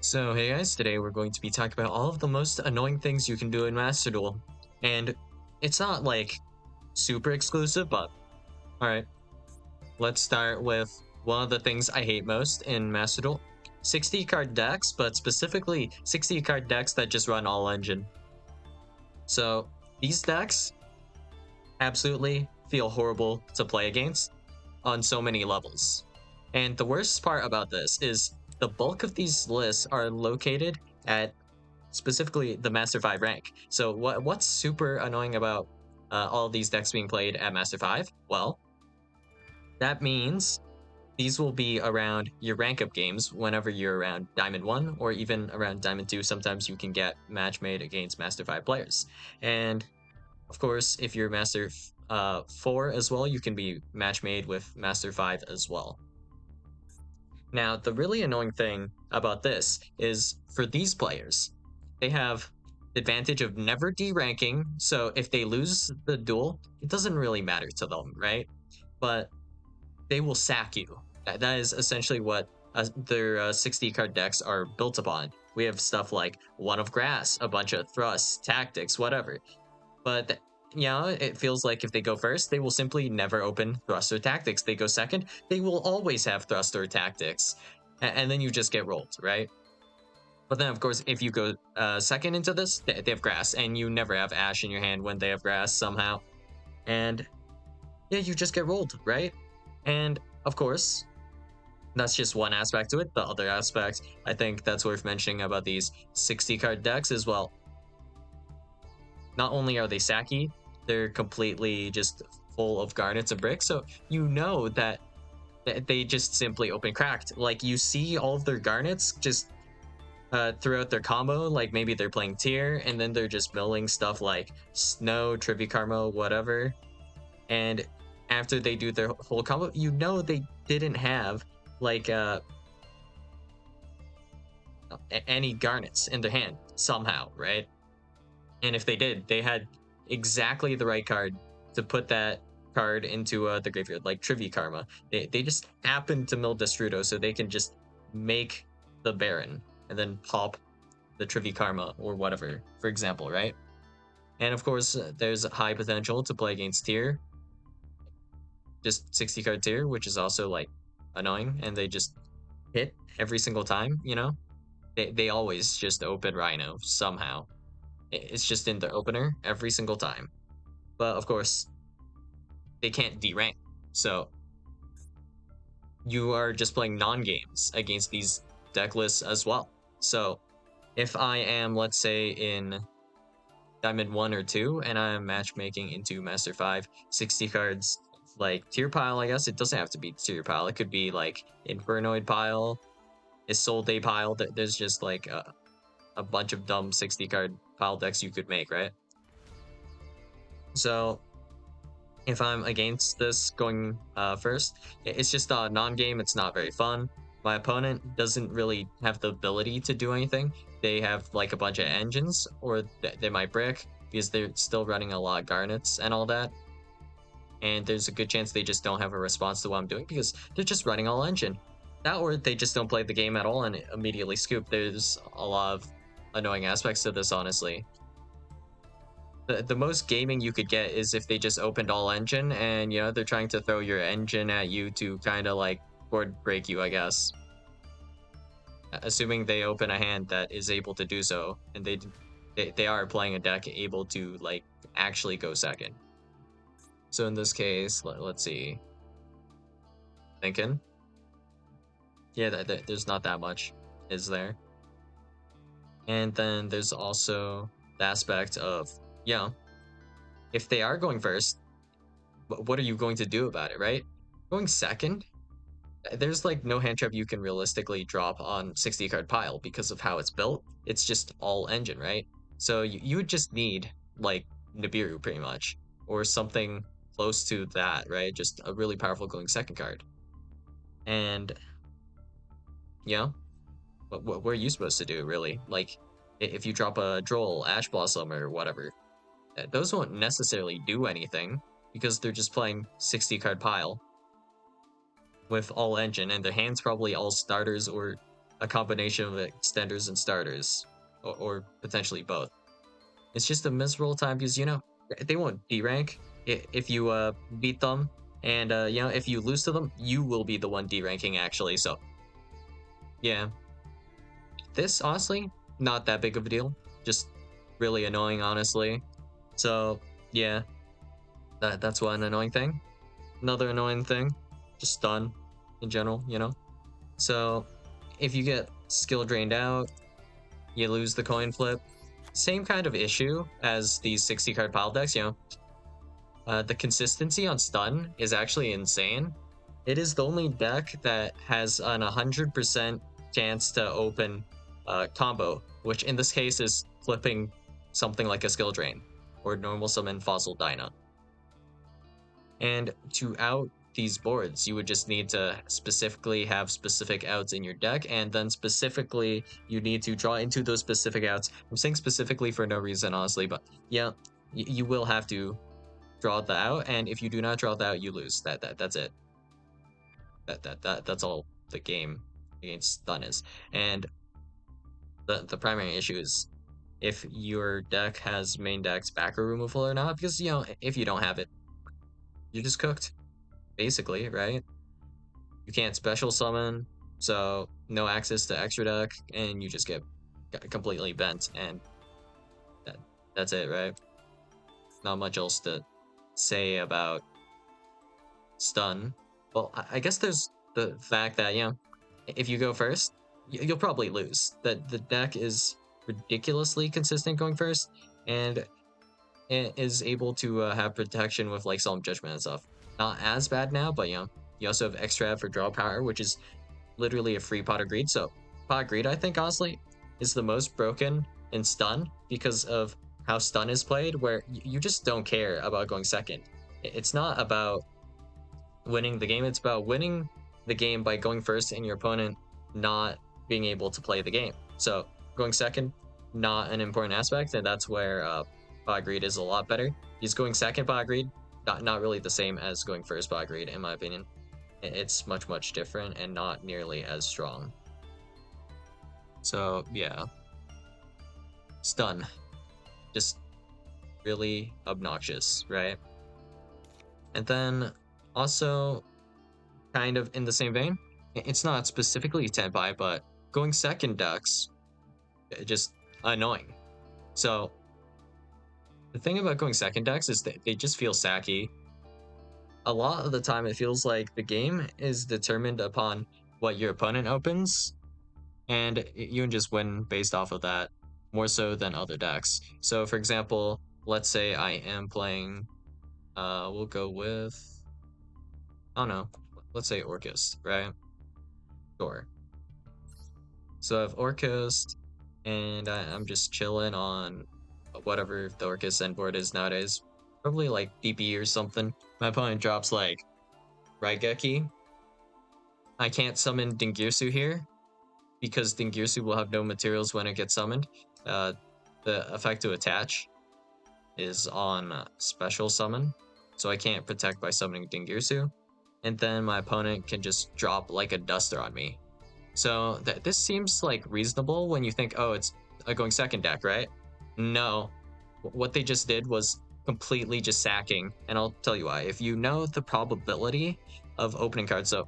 So hey guys, today we're going to be talking about all of the most annoying things you can do in Master Duel. And it's not like super exclusive, but alright. Let's start with one of the things I hate most in Master Duel. 60 card decks, but specifically 60 card decks that just run all engine. So these decks absolutely feel horrible to play against on so many levels. And the worst part about this is the bulk of these lists are located at specifically the Master 5 rank. So what's super annoying about all of these decks being played at Master 5? Well, that means these will be around your rank up games whenever you're around Diamond 1 or even around Diamond 2. Sometimes you can get match made against Master 5 players. And of course, if you're Master 4 as well, you can be match made with Master 5 as well. Now, the really annoying thing about this is for these players, they have the advantage of never deranking. So if they lose the duel, it doesn't really matter to them, right? But they will sack you. That is essentially what their 60 card decks are built upon. We have stuff like One of Grass, a bunch of thrusts, tactics, whatever. But yeah, it feels like if they go first, they will simply never open thrust or tactics. They go second, they will always have thrust or tactics. And then you just get rolled, right? But then, of course, if you go second into this, they have grass, and you never have ash in your hand when they have grass somehow. And yeah, you just get rolled, right? And of course, that's just one aspect to it. The other aspect, I think that's worth mentioning about these 60 card decks as well. Not only are they sacky, they're completely just full of garnets and bricks. So you know that they just simply open cracked. Like you see all of their garnets just throughout their combo. Like maybe they're playing tier and then they're just milling stuff like Snow, Trivia Karma, whatever. And after they do their whole combo, you know they didn't have like any garnets in their hand somehow, right? And if they did, they had exactly the right card to put that card into the graveyard, like Trivia Karma. They just happen to mill Destrudo so they can just make the Baron and then pop the Trivia Karma or whatever, for example, right? And of course, there's high potential to play against tier, just 60 card tier, which is also like annoying, and they just hit every single time, you know? They always just open Rhino somehow. It's just in the opener every single time. But of course, they can't derank. So you are just playing non-games against these deck lists as well. So if I am, let's say, in Diamond 1 or 2, and I'm matchmaking into Master 5, 60 cards, like tier pile, I guess. It doesn't have to be tier pile. It could be like Infernoid pile, Isolde pile. There's just like a bunch of dumb 60 card pile decks you could make, right? So if I'm against this going first, it's just a non-game. It's not very fun. My opponent doesn't really have the ability to do anything. They have like a bunch of engines, or they might brick because they're still running a lot of garnets and all that. And there's a good chance they just don't have a response to what I'm doing because they're just running all engine. That, or they just don't play the game at all and immediately scoop. There's a lot of annoying aspects to this, honestly. The most gaming you could get is if they just opened all engine and, you know, they're trying to throw your engine at you to kind of like board break you, I guess. Assuming they open a hand that is able to do so, and they are playing a deck able to like actually go second. So in this case, let's see. Thinking. Yeah, there's not that much, is there? And then there's also the aspect of, you know, if they are going first, what are you going to do about it, right? Going second, there's like no hand trap you can realistically drop on 60 card pile because of how it's built. It's just all engine, right? So you would just need like Nibiru pretty much, or something close to that, right? Just a really powerful going second card. And you know, what are you supposed to do, really? Like, if you drop a Droll, Ash Blossom, or whatever, those won't necessarily do anything because they're just playing 60 card pile with all engine, and their hand's probably all starters or a combination of extenders and starters, or potentially both. It's just a miserable time because, they won't D rank if you beat them, and if you lose to them, you will be the one D ranking actually. So yeah, this honestly not that big of a deal, just really annoying honestly. So yeah, that's one annoying thing. Another annoying thing, just stun in general. So if you get skill drained out, you lose the coin flip. Same kind of issue as these 60 card pile decks. The consistency on stun is actually insane. It is the only deck that has an 100% chance to open combo, which in this case is flipping something like a skill drain or normal summon fossil dyna. And to out these boards, you would just need to specifically have specific outs in your deck, and then specifically you need to draw into those specific outs. I'm saying specifically for no reason, honestly, but yeah, you will have to draw the out, and if you do not draw the out, you lose. That's it. That's all the game against stun is. And the primary issue is if your deck has main deck's backer removal or not, because if you don't have it, you're just cooked, basically, right? You can't special summon, so no access to extra deck, and you just get completely bent, and that's it, right? Not much else to say about stun. Well, I guess there's the fact that if you go first, you'll probably lose. That the deck is ridiculously consistent going first, and it is able to have protection with like Solemn Judgment and stuff. Not as bad now, but you also have extra for draw power, which is literally a free pot of greed. So pot of greed, I think honestly, is the most broken in stun because of how stun is played, where you just don't care about going second. It's not about winning the game, it's about winning the game by going first and your opponent not being able to play the game. So going second, not an important aspect, and that's where pot of greed is a lot better. He's going second pot of greed, not really the same as going first pot of greed, in my opinion. It's much different and not nearly as strong. So yeah, stun, just really obnoxious, right? And then also kind of in the same vein, it's not specifically Tenpai, but going second decks, just annoying. So the thing about going second decks is that they just feel sacky. A lot of the time it feels like the game is determined upon what your opponent opens, and you can just win based off of that more so than other decks. So for example, let's say I am playing we'll go with, I don't know, let's say Orcust, right? Sure. So I have Orcust, and I'm just chilling on whatever the Orcust end board is nowadays. Probably like DP or something. My opponent drops like Raigeki. I can't summon Dingirsu here because Dingirsu will have no materials when it gets summoned. The effect to attach is on special summon, so I can't protect by summoning Dingirsu. And then my opponent can just drop like a duster on me. So this seems like reasonable when you think, oh, it's a going second deck, right? No, what they just did was completely just sacking, and I'll tell you why. If you know the probability of opening cards, so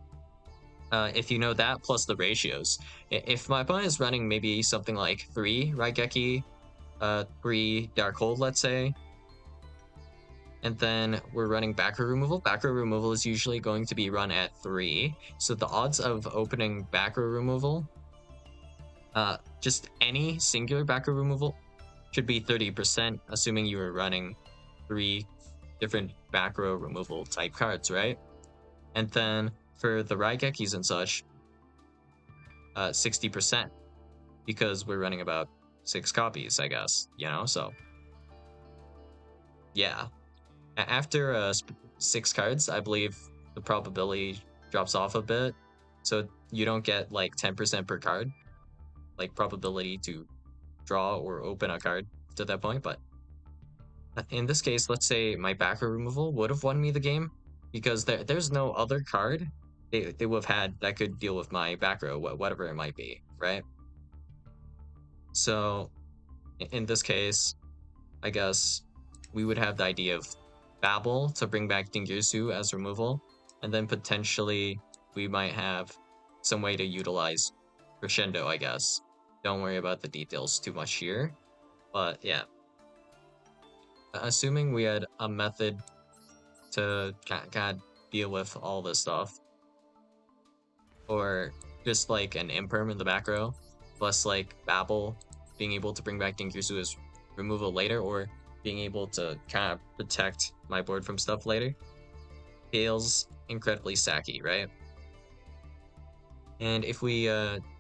if you know that plus the ratios, if my opponent is running maybe something like 3 Raigeki, 3 Darkhold, let's say, and then we're running backer removal. Backer removal is usually going to be run at 3. So the odds of opening backer removal, just any singular backer removal, should be 30%, assuming you were running 3 different back row removal type cards, right? And then for the Raigekis and such, 60%, because we're running about 6 copies, I guess, so yeah. After 6 cards, I believe the probability drops off a bit, so you don't get like 10% per card, like probability to draw or open a card to that point. But in this case, let's say my backer removal would have won me the game because there's no other card they would have had that could deal with my back row, whatever it might be, right? So in this case, I guess we would have the idea of Babel to bring back Dingirsu as removal, and then potentially we might have some way to utilize Crescendo, I guess. Don't worry about the details too much here, but yeah. Assuming we had a method to kind of deal with all this stuff, or just like an imperm in the back row, plus like Babel being able to bring back Dingirsu as removal later, or being able to kind of protect my board from stuff later, feels incredibly sacky, right? And if we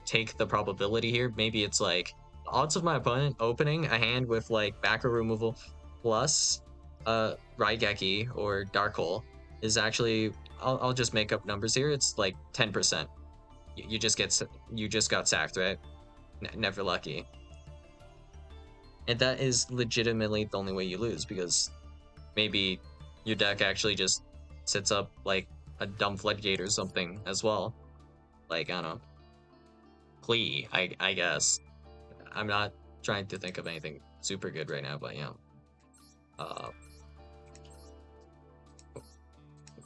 take the probability here, maybe it's like odds of my opponent opening a hand with like back row removal plus Raigeki or Dark Hole is actually, I'll just make up numbers here. It's like 10%. You just got sacked, right? Never lucky. And that is legitimately the only way you lose, because maybe your deck actually just sets up like a dumb floodgate or something as well. Like, I don't know, Plea, I guess. I'm not trying to think of anything super good right now, but yeah.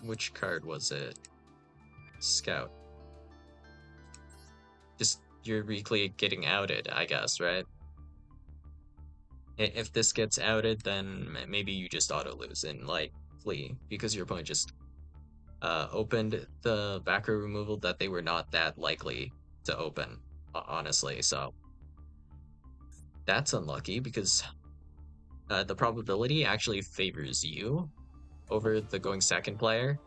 Which card was it? Scout. Just you're weakly getting outed, I guess, right? If this gets outed, then maybe you just auto lose and like flee because your opponent just opened the back row removal that they were not that likely to open, honestly. So that's unlucky because the probability actually favors you over the going second player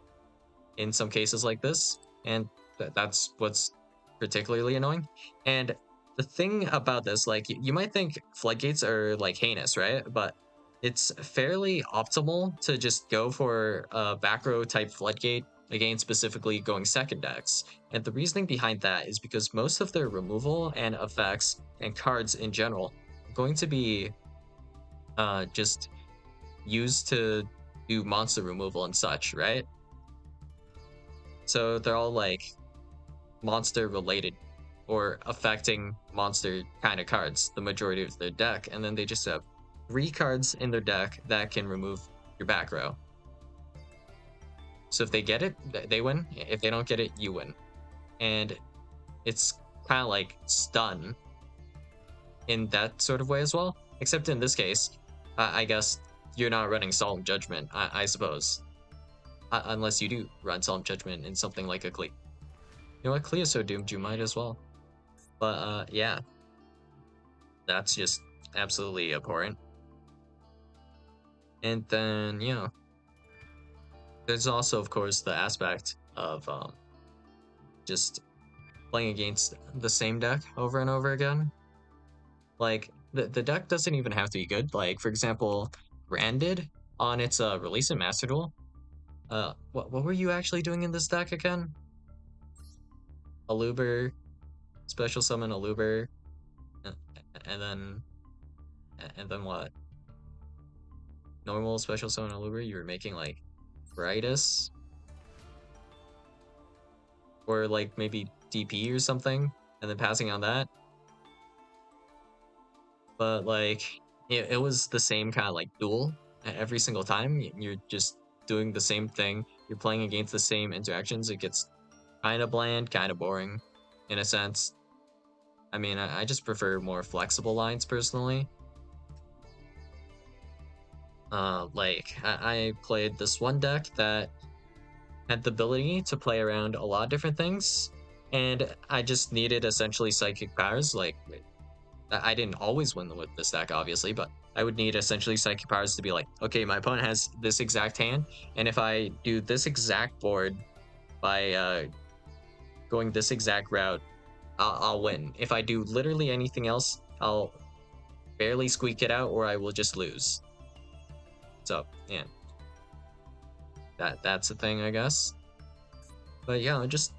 in some cases like this, and that's what's particularly annoying. And the thing about this, like, you might think floodgates are like heinous, right? But it's fairly optimal to just go for a back row type floodgate against specifically going second decks. And the reasoning behind that is because most of their removal and effects and cards in general are going to be just used to do monster removal and such, right? So they're all like monster related or affecting monster kind of cards, the majority of their deck, and then they just have 3 cards in their deck that can remove your back row. So if they get it, they win. If they don't get it, you win. And it's kind of like stun in that sort of way as well. Except in this case, I guess you're not running Solemn Judgment, I suppose. Unless you do run Solemn Judgment in something like a Klee. You know what? Klee is so doomed, you might as well. But yeah, that's just absolutely abhorrent. And then, you know, there's also, of course, the aspect of just playing against the same deck over and over again. Like, the deck doesn't even have to be good. Like, for example, Branded on its release in Master Duel. What were you actually doing in this deck again? Aluber, special summon Aluber, and then what? Normal special summon Aluber. You were making like Brightus, or like maybe DP or something, and then passing on that. But like it was the same kind of like duel every single time. You're just doing the same thing. You're playing against the same interactions. It gets kind of bland, kind of boring, in a sense. I mean, I just prefer more flexible lines personally. Like I played this one deck that had the ability to play around a lot of different things, and I just needed essentially psychic powers. Like, I didn't always win with this deck, obviously, but I would need essentially psychic powers to be like, okay, my opponent has this exact hand, and if I do this exact board by going this exact route, I'll win. If I do literally anything else, I'll barely squeak it out, or I will just lose. So yeah, that's the thing, I guess. But yeah, just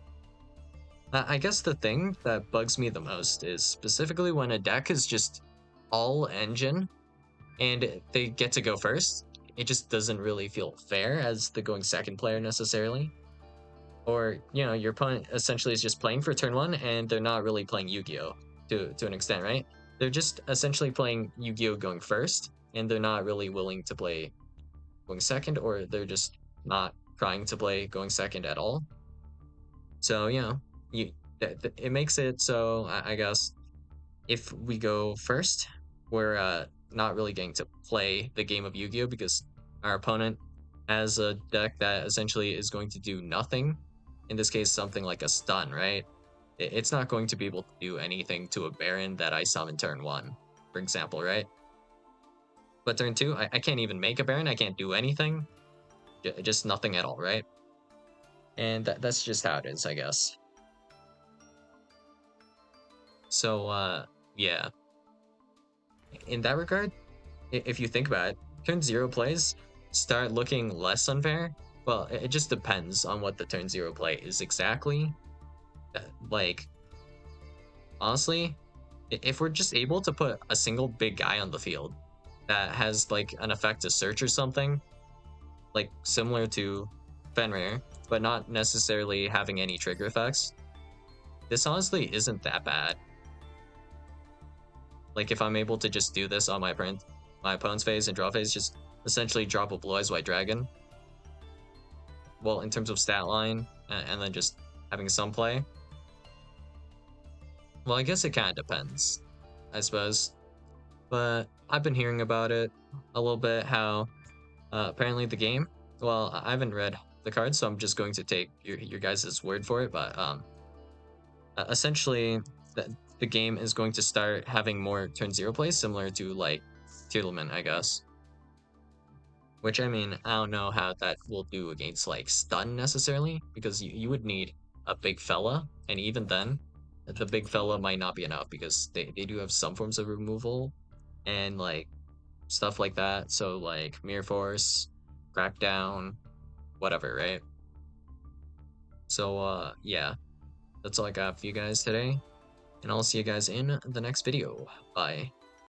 I guess the thing that bugs me the most is specifically when a deck is just all engine and they get to go first. It just doesn't really feel fair as the going second player necessarily. Or, you know, your opponent essentially is just playing for turn one and they're not really playing Yu-Gi-Oh! To an extent, right? They're just essentially playing Yu-Gi-Oh! Going first, and they're not really willing to play going second, or they're just not trying to play going second at all. So, you know, you it makes it so I guess if we go first, we're not really getting to play the game of Yu-Gi-Oh! Because our opponent has a deck that essentially is going to do nothing. In this case, something like a stun, right? It's not going to be able to do anything to a Baron that I summon turn one, for example, right? But turn two, I can't even make a Baron. I can't do anything. Just nothing at all, right? And that's just how it is, I guess. So, yeah. In that regard, if you think about it, turn zero plays start looking less unfair. Well, it just depends on what the turn zero play is exactly. Like, honestly, if we're just able to put a single big guy on the field that has like an effect to search or something, like similar to Fenrir, but not necessarily having any trigger effects, this honestly isn't that bad. Like if I'm able to just do this on my opponent's phase and draw phase, just essentially drop a Blue Eyes White Dragon. Well, in terms of stat line, and then just having some play. Well, I guess it kind of depends, I suppose. But I've been hearing about it a little bit. How apparently the game. Well, I haven't read the cards, so I'm just going to take your guys' word for it. But essentially, the game is going to start having more turn zero plays, similar to like Tierlament, I guess. Which I mean, I don't know how that will do against like stun necessarily, because you would need a big fella, and even then, the big fella might not be enough because they do have some forms of removal and like stuff like that. So like Mirror Force, Crackdown, whatever, right? So yeah, that's all I got for you guys today, and I'll see you guys in the next video. Bye.